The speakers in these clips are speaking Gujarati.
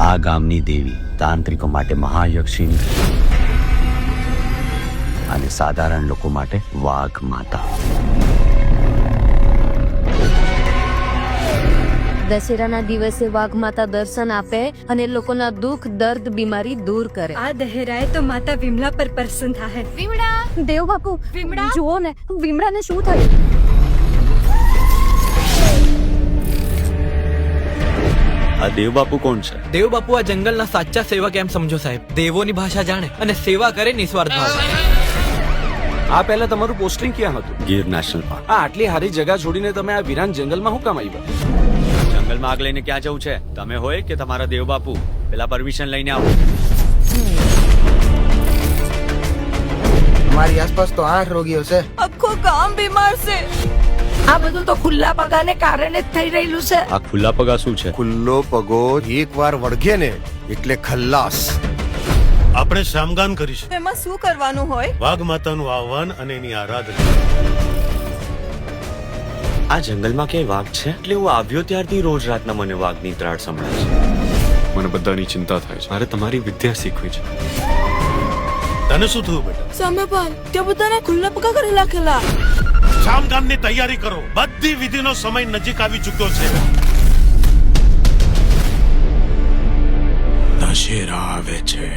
આ ગામની દેવી તાંત્રિકો માટે મહાયક્ષિણી અને સાધારણ લોકો માટે વાઘ માતા. દશેરાના દિવસે વાઘ માતા દર્શન આપે અને લોકોના દુઃખ દર્દ બીમારી દૂર કરે. આ દહેરાએ તો માતા વિમલા પર પ્રસન્ન થાય. વિમળા, દેવ બાપુ, વિમળા! જુઓ ને, વિમળાને શું થયું? આ દેવબાપુ કોણ છે? દેવબાપુ આ જંગલના સાચા સેવક એમ સમજો સાહેબ. દેવોની ભાષા જાણે અને સેવા કરે નિસ્વાર્થ ભાવે. આ પહેલા તમારું પોસ્ટિંગ ક્યાં હતું? Gir national park. આ આટલી હારી જગા છોડીને તમે આ વિરાન જંગલમાં શું કામ આવ્યા? જંગલમાં આગ લઈને ક્યાં જવું છે? તમે હોય કે તમારા દેવબાપુ? પેલા પરમિશન લઈને આવો. हमारी आसपास तो 8 रोगियों છે. આખો ગામ બીમાર છે. આ બધું તો ખુલ્લા પગાને કારણે જ થઈ રહેલું છે. આ ખુલ્લા પગા શું છે? ખુલ્લો પગો એકવાર વળગે ને એટલે ખલ્લાસ. આપણે શ્રામગાન કરીશું. એમાં શું કરવાનું હોય? વાઘ માતાનું આહવાન અને એની આરાધના. આ જંગલમાં ક્યાંય વાઘ છે? એટલે હું આવ્યો ત્યારથી રોજ રાતના મને વાઘની ત્રાડ સંભળાય છે. મને બધાની ચિંતા થાય છે. મારે તમારી વિદ્યા શીખવી છે. તને શું થયું બેટા? સામે પર ત્યાં બધાને ખુલ્લા પગા કરી રાખેલા. શ્રામગાનની તૈયારી કરો. બધી વિધિનો સમય નજીક આવી ચૂક્યો છે. દશેરા આવે છે.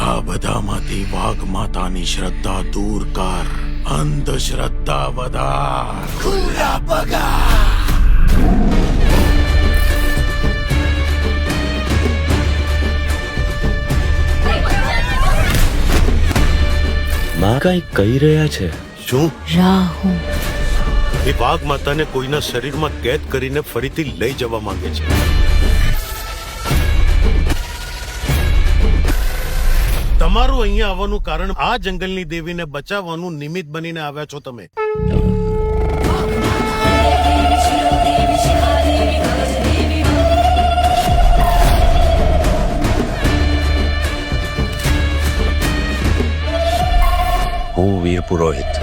આ બધામાંથી વાઘ માતાની શ્રદ્ધા દૂર કર. અંધશ્રદ્ધા વધાર. ખુલ્લા પગા. માં કઈ કહી રહ્યા છે? શું? રાહુ. એ વાઘ માતાને કોઈના શરીરમાં કેદ કરીને ફરીથી લઈ જવા માંગે છે. તમારું અહીંયા આવવાનું કારણ આ જંગલની દેવીને બચાવવાનું નિમિત્ત બનીને આવ્યા છો તમે. હું વીર પુરોહિત,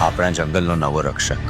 આપણા જંગલનો નવો રક્ષક.